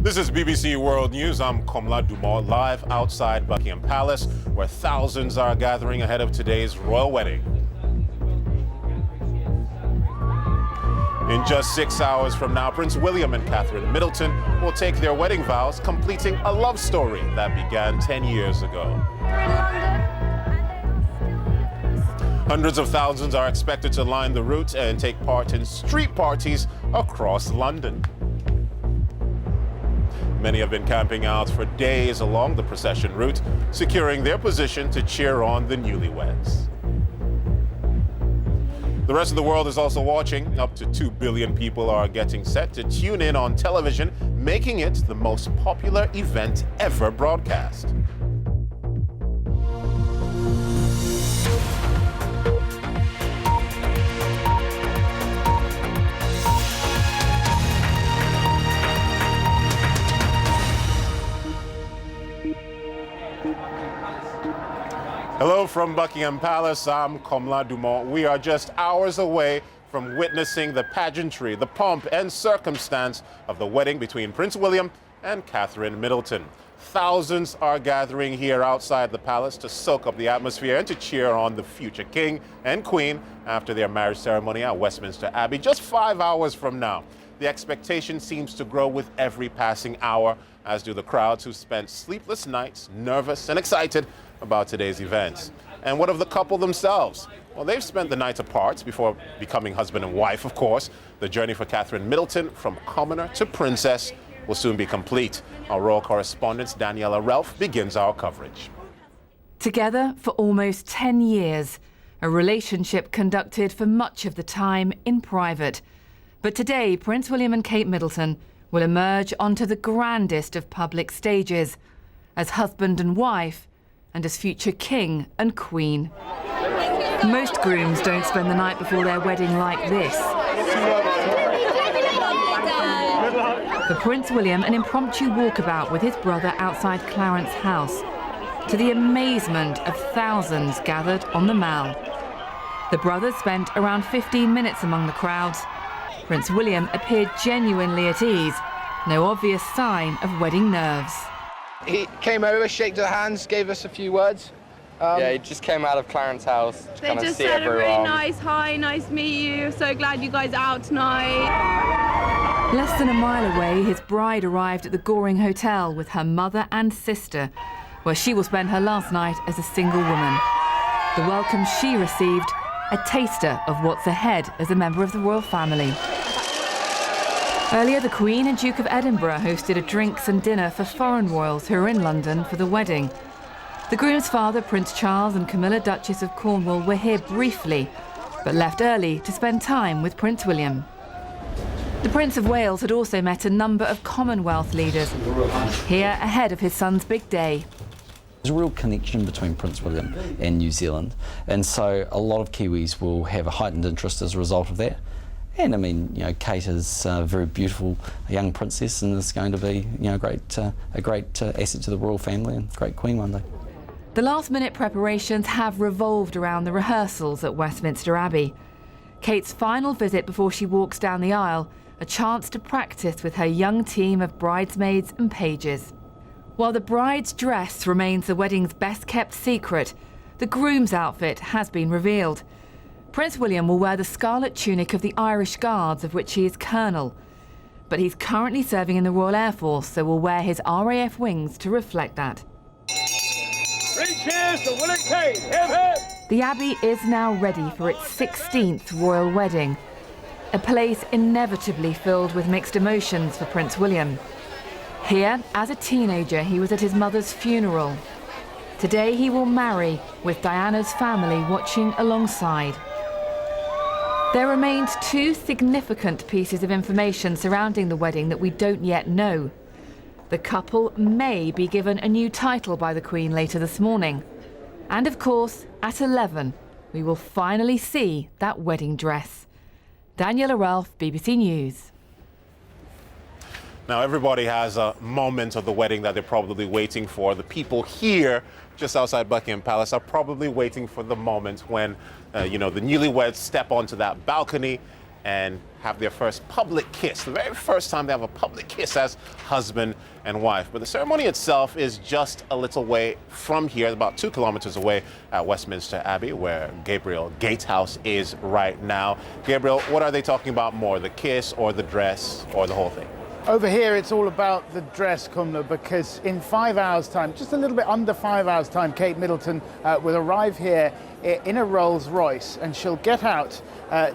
This is BBC World News. I'm Komla Dumont, live outside Buckingham Palace, where thousands are gathering ahead of today's royal wedding. In just 6 hours from now, Prince William and Catherine Middleton will take their wedding vows, completing a love story that began 10 years ago. Hundreds of thousands are expected to line the route and take part in street parties across London. Many have been camping out for days along the procession route, securing their position to cheer on the newlyweds. The rest of the world is also watching. Up to 2 billion people are getting set to tune in on television, making it the most popular event ever broadcast. Hello from Buckingham Palace. I'm Komla Dumont. We are just hours away from witnessing the pageantry, the pomp and circumstance of the wedding between Prince William and Catherine Middleton. Thousands are gathering here outside the palace to soak up the atmosphere and to cheer on the future king and queen after their marriage ceremony at Westminster Abbey just 5 hours from now. The expectation seems to grow with every passing hour, as do the crowds who spent sleepless nights, nervous and excited about today's events. And what of the couple themselves? Well, they've spent the night apart before becoming husband and wife, of course. The journey for Catherine Middleton from commoner to princess will soon be complete. Our royal correspondent, Daniela Relf, begins our coverage. Together for almost 10 years, a relationship conducted for much of the time in private. But today, Prince William and Kate Middleton will emerge onto the grandest of public stages as husband and wife and as future king and queen. Most grooms don't spend the night before their wedding like this. For Prince William, an impromptu walkabout with his brother outside Clarence House, to the amazement of thousands gathered on the Mall. The brothers spent around 15 minutes among the crowds. Prince William appeared genuinely at ease, no obvious sign of wedding nerves. He came over, shook our hands, gave us a few words. Yeah, he just came out of Clarence House to kind of see everyone. They just said a really nice hi, nice to meet you, so glad you guys are out tonight. Less than a mile away, his bride arrived at the Goring Hotel with her mother and sister, where she will spend her last night as a single woman. The welcome she received, a taster of what's ahead as a member of the royal family. Earlier, the Queen and Duke of Edinburgh hosted a drinks and dinner for foreign royals who are in London for the wedding. The groom's father, Prince Charles, and Camilla, Duchess of Cornwall, were here briefly, but left early to spend time with Prince William. The Prince of Wales had also met a number of Commonwealth leaders, here ahead of his son's big day. There's a real connection between Prince William and New Zealand, and so a lot of Kiwis will have a heightened interest as a result of that. And I mean, you know, Kate is a very beautiful young princess and is going to be, you know, a great asset to the royal family and great queen one day. The last-minute preparations have revolved around the rehearsals at Westminster Abbey. Kate's final visit before she walks down the aisle, a chance to practice with her young team of bridesmaids and pages. While the bride's dress remains the wedding's best-kept secret, the groom's outfit has been revealed. Prince William will wear the scarlet tunic of the Irish Guards, of which he is colonel. But he's currently serving in the Royal Air Force, so will wear his RAF wings to reflect that. 3 cheers to Will and Kate! Hip hip! The Abbey is now ready for its 16th royal wedding, a place inevitably filled with mixed emotions for Prince William. Here, as a teenager, he was at his mother's funeral. Today he will marry, with Diana's family watching alongside. There remains 2 significant pieces of information surrounding the wedding that we don't yet know. The couple may be given a new title by the Queen later this morning. And of course, at 11, we will finally see that wedding dress. Daniela Ralph, BBC News. Now, everybody has a moment of the wedding that they're probably waiting for. The people here, just outside Buckingham Palace, are probably waiting for the moment when, the newlyweds step onto that balcony and have their first public kiss, the very first time they have a public kiss as husband and wife. But the ceremony itself is just a little way from here, about 2 kilometers away at Westminster Abbey, where Gabriel Gatehouse is right now. Gabriel, what are they talking about more, the kiss or the dress or the whole thing? Over here, it's all about the dress, Kumla, because in 5 hours' time, just a little bit under 5 hours' time, Kate Middleton will arrive here in a Rolls Royce, and she'll get out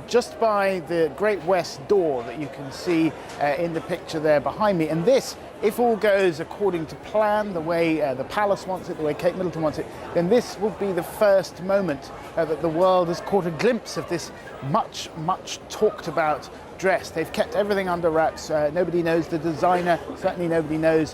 just by the Great West door that you can see in the picture there behind me. And this, if all goes according to plan, the way the palace wants it, the way Kate Middleton wants it, then this will be the first moment that the world has caught a glimpse of this much, much talked about dress. They've kept everything under wraps. Nobody knows the designer, certainly nobody knows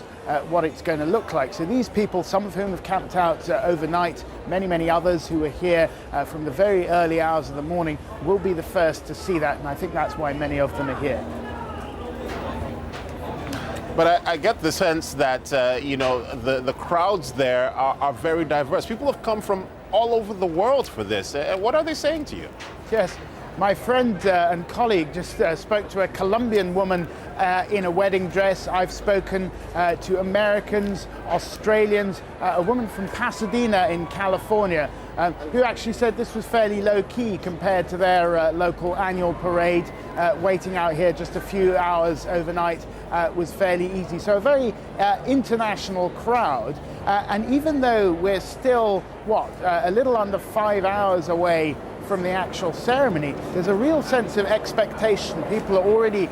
what it's going to look like. So these people, some of whom have camped out overnight, many others who are here from the very early hours of the morning, will be the first to see that, and I think that's why many of them are here. But I get the sense that, you know, the crowds there are very diverse. People have come from all over the world for this. What are they saying to you? Yes. My friend and colleague just spoke to a Colombian woman in a wedding dress. I've spoken to Americans, Australians, a woman from Pasadena in California who actually said this was fairly low-key compared to their local annual parade. Waiting out here just a few hours overnight was fairly easy. So a very international crowd. And even though we're still, a little under 5 hours away from the actual ceremony, there's a real sense of expectation. People are already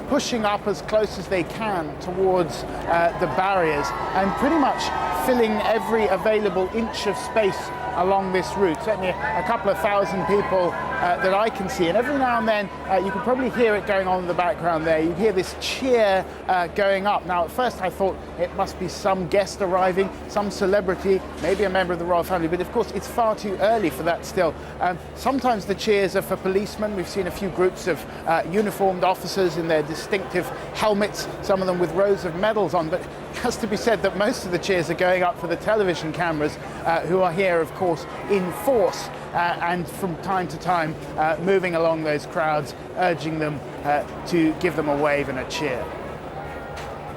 pushing up as close as they can towards the barriers and pretty much filling every available inch of space along this route. Certainly a couple of thousand people that I can see, and every now and then you can probably hear it going on in the background there. You hear this cheer going up. Now at first I thought it must be some guest arriving, some celebrity, maybe a member of the royal family, but of course it's far too early for that still. Sometimes the cheers are for policemen. We've seen a few groups of uniformed officers in their distinctive helmets, some of them with rows of medals on, but it has to be said that most of the cheers are going up for the television cameras who are here, of course, in force and from time to time moving along those crowds, urging them to give them a wave and a cheer.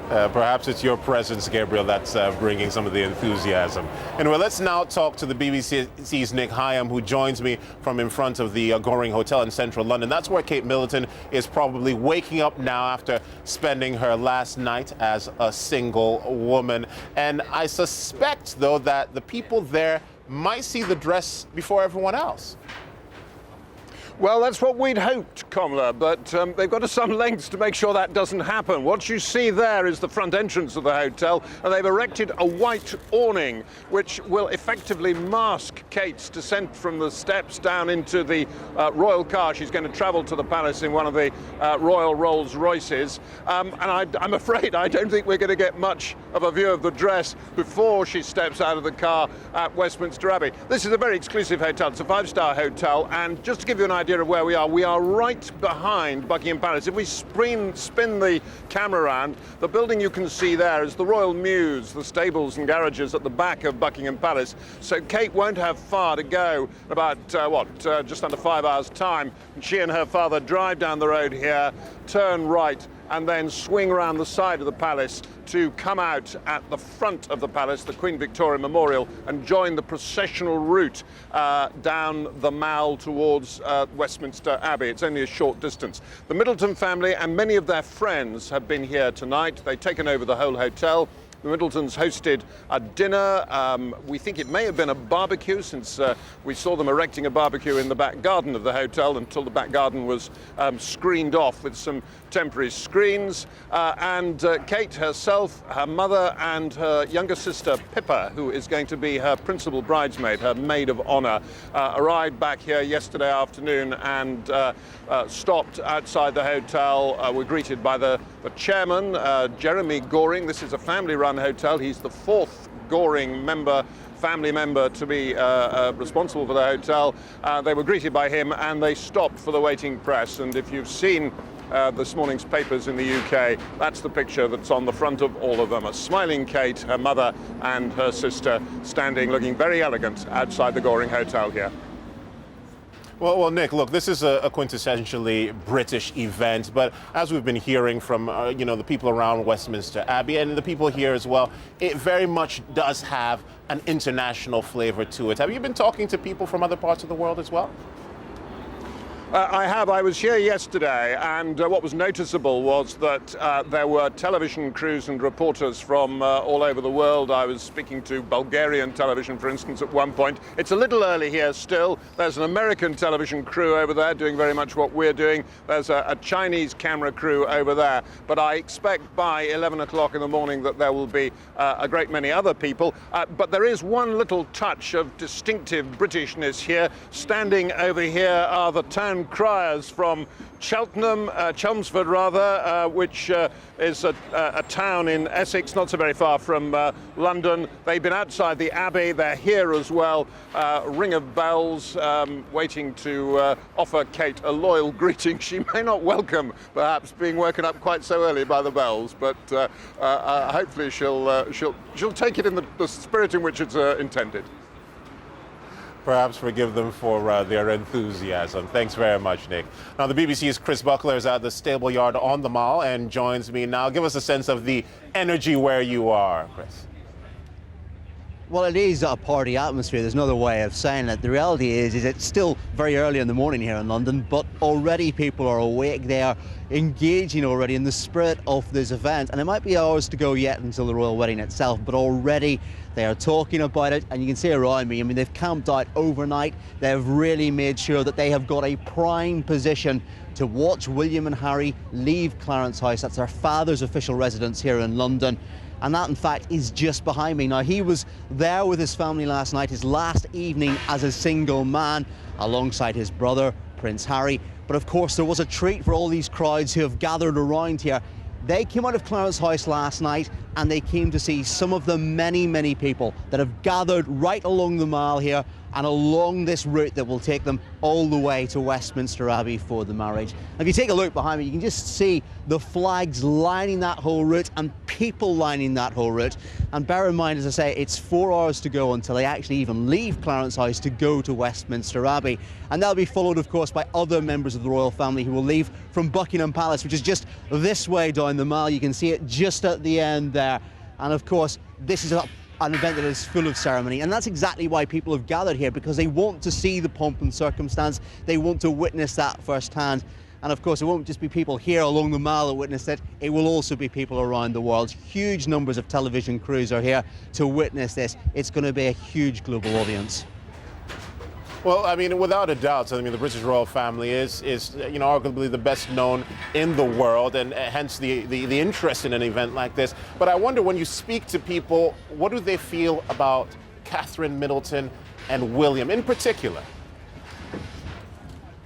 Perhaps it's your presence, Gabriel, that's bringing some of the enthusiasm. Anyway, let's now talk to the BBC's Nick Hyam, who joins me from in front of the Goring Hotel in central London. That's where Kate Middleton is probably waking up now after spending her last night as a single woman. And I suspect, though, that the people there might see the dress before everyone else. Well, that's what we'd hoped, Komla, but they've got to some lengths to make sure that doesn't happen. What you see there is the front entrance of the hotel, and they've erected a white awning, which will effectively mask Kate's descent from the steps down into the royal car. She's going to travel to the palace in one of the royal Rolls Royces, and I'm afraid I don't think we're going to get much of a view of the dress before she steps out of the car at Westminster Abbey. This is a very exclusive hotel. It's a 5-star hotel, and just to give you an idea of where we are right behind Buckingham Palace. If we spin the camera around, the building you can see there is the Royal Mews, the stables and garages at the back of Buckingham Palace. So Kate won't have far to go, about, just under 5 hours' time. And she and her father drive down the road here, turn right, and then swing around the side of the palace to come out at the front of the palace, the Queen Victoria Memorial, and join the processional route down the Mall towards Westminster Abbey. It's only a short distance. The Middleton family and many of their friends have been here tonight. They've taken over the whole hotel. The Middletons hosted a dinner. We think it may have been a barbecue, since we saw them erecting a barbecue in the back garden of the hotel until the back garden was screened off with some temporary screens. And Kate herself, her mother, and her younger sister Pippa, who is going to be her principal bridesmaid, her maid of honor, arrived back here yesterday afternoon and stopped outside the hotel. Were greeted by the chairman, Jeremy Goring. This is a family-run hotel. He's the 4th Goring family member to be responsible for the hotel. They were greeted by him and they stopped for the waiting press. And if you've seen this morning's papers in the UK, that's the picture that's on the front of all of them. A smiling Kate, her mother and her sister standing looking very elegant outside the Goring Hotel here. Well, Nick, look, this is a quintessentially British event, but as we've been hearing from, the people around Westminster Abbey and the people here as well, it very much does have an international flavor to it. Have you been talking to people from other parts of the world as well? I have. I was here yesterday, and what was noticeable was that there were television crews and reporters from all over the world. I was speaking to Bulgarian television, for instance, at one point. It's a little early here still. There's an American television crew over there doing very much what we're doing. There's a Chinese camera crew over there. But I expect by 11 o'clock in the morning that there will be a great many other people. But there is one little touch of distinctive Britishness here. Standing over here are the town criers from Cheltenham, Chelmsford rather, which is a town in Essex, not so very far from London. They've been outside the Abbey, they're here as well. Ring of bells, waiting to offer Kate a loyal greeting. She may not welcome, perhaps, being woken up quite so early by the bells, but hopefully she'll take it in the spirit in which it's intended. Perhaps forgive them for their enthusiasm. Thanks very much, Nick. Now, the BBC's Chris Buckler is at the stable yard on the Mall and joins me now. Give us a sense of the energy where you are, Chris. Well, it is a party atmosphere. There's no other way of saying it. The reality is it's still very early in the morning here in London, but already people are awake. They are engaging already in the spirit of this event. And it might be hours to go yet until the royal wedding itself, but already they are talking about it. And you can see around me, I mean, they've camped out overnight. They've really made sure that they have got a prime position to watch William and Harry leave Clarence House. That's their father's official residence here in London. And that, in fact, is just behind me. Now, he was there with his family last night, his last evening as a single man, alongside his brother, Prince Harry. But, of course, there was a treat for all these crowds who have gathered around here. They came out of Clarence House last night, and they came to see some of the many, many people that have gathered right along the Mall here and along this route that will take them all the way to Westminster Abbey for the marriage. And if you take a look behind me, you can just see the flags lining that whole route and people lining that whole route. And bear in mind, as I say, it's 4 hours to go until they actually even leave Clarence House to go to Westminster Abbey. And that'll be followed, of course, by other members of the royal family who will leave from Buckingham Palace, which is just this way down the Mall. You can see it just at the end there. And of course, this is an event that is full of ceremony, and that's exactly why people have gathered here, because they want to see the pomp and circumstance. They want to witness that firsthand. And of course, it won't just be people here along the Mall that witness it. It will also be people around the world. Huge numbers of television crews are here to witness this. It's going to be a huge global audience. Well, I mean, without a doubt, I mean, the British royal family is arguably the best known in the world, and hence the interest in an event like this. But I wonder, when you speak to people, what do they feel about Catherine Middleton and William in particular?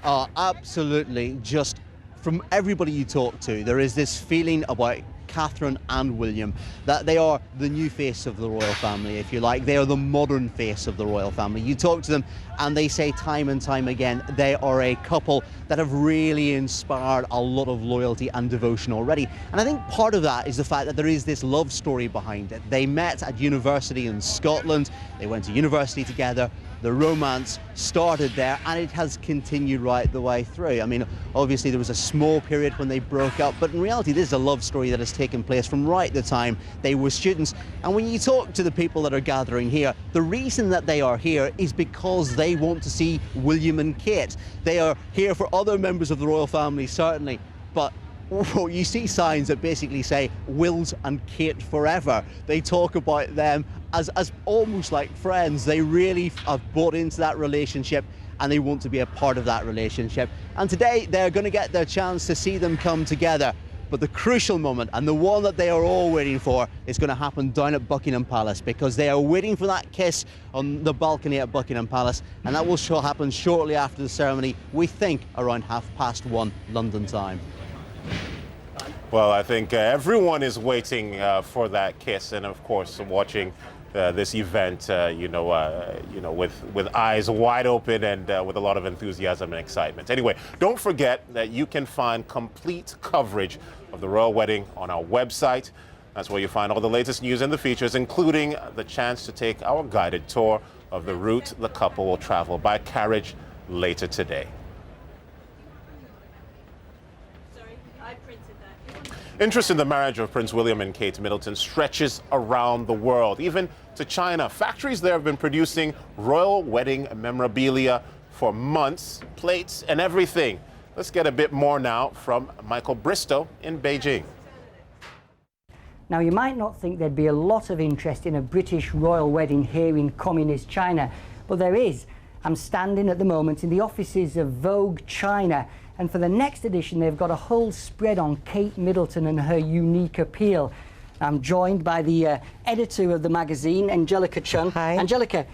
Absolutely. Just from everybody you talk to, there is this feeling about Catherine and William that they are the new face of the royal family, if you like. They are the modern face of the royal family. You talk to them and they say time and time again they are a couple that have really inspired a lot of loyalty and devotion already. And I think part of that is the fact that there is this love story behind it. They met at university in Scotland, they went to university together, the romance started there, and it has continued right the way through. I mean, obviously there was a small period when they broke up, but in reality this is a love story that has taken place from right the time they were students. And when you talk to the people that are gathering here, the reason that they are here is because they want to see William and Kate. They are here for other members of the royal family, certainly, but you see signs that basically say Wills and Kate forever. They talk about them as almost like friends. They really have bought into that relationship and they want to be a part of that relationship. And today they're going to get their chance to see them come together. But the crucial moment, and the one that they are all waiting for, is going to happen down at Buckingham Palace, because they are waiting for that kiss on the balcony at Buckingham Palace, and that will happen shortly after the ceremony, we think around 1:30 London time. Well, I think everyone is waiting for that kiss, and of course watching this event, with eyes wide open and with a lot of enthusiasm and excitement. Anyway, don't forget that you can find complete coverage of the royal wedding on our website. That's where you find all the latest news and the features, including the chance to take our guided tour of the route the couple will travel by carriage later today. Interest in the marriage of Prince William and Kate Middleton stretches around the world, even to China. Factories there have been producing royal wedding memorabilia for months, plates and everything. Let's get a bit more now from Michael Bristow in Beijing. Now, you might not think there'd be a lot of interest in a British royal wedding here in communist China, but there is. I'm standing at the moment in the offices of Vogue China, and for the next edition they've got a whole spread on Kate Middleton and her unique appeal. I'm joined by the editor of the magazine, Angelica Chung. Hi. Angelica,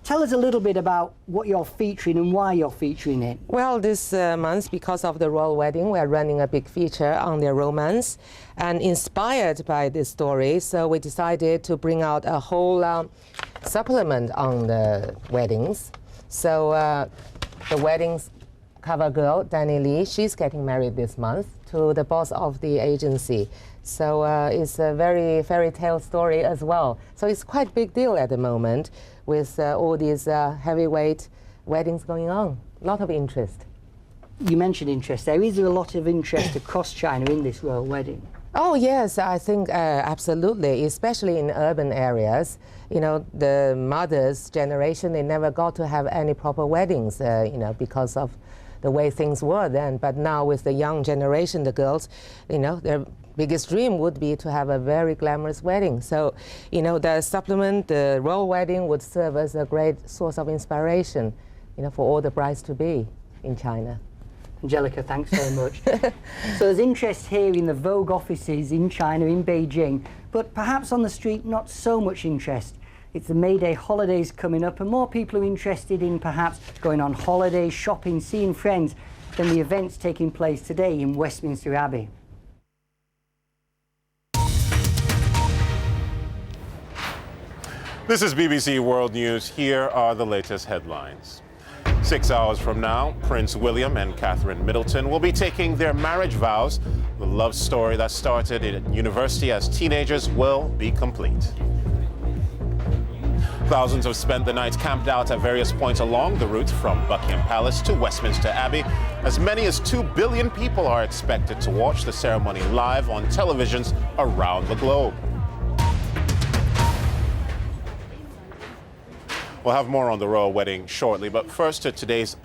tell us a little bit about what you're featuring and why you're featuring it. Well, this month, because of the royal wedding, we are running a big feature on their romance. And inspired by this story, so we decided to bring out a whole supplement on the weddings. So the weddings cover girl, Danny Lee, she's getting married this month to the boss of the agency. So it's a very fairy tale story as well. So it's quite a big deal at the moment with all these heavyweight weddings going on. A lot of interest. You mentioned interest there. Is there a lot of interest across China in this royal wedding? Oh yes, I think absolutely, especially in urban areas. You know, the mother's generation, they never got to have any proper weddings, you know, because of the way things were then. But now with the young generation, the girls, you know, their biggest dream would be to have a very glamorous wedding. So, you know, the supplement, the royal wedding would serve as a great source of inspiration, you know, for all the brides-to-be in China. Angelica, thanks very much. So there's interest here in the Vogue offices in China, in Beijing, but perhaps on the street not so much interest. It's the May Day holidays coming up and more people are interested in perhaps going on holiday, shopping, seeing friends than the events taking place today in Westminster Abbey. This is BBC World News. Here are the latest headlines. 6 hours from now, Prince William and Catherine Middleton will be taking their marriage vows. The love story that started at university as teenagers will be complete. Thousands have spent the night camped out at various points along the route from Buckingham Palace to Westminster Abbey. As many as 2 billion people are expected to watch the ceremony live on televisions around the globe. We'll have more on the royal wedding shortly, but first to today's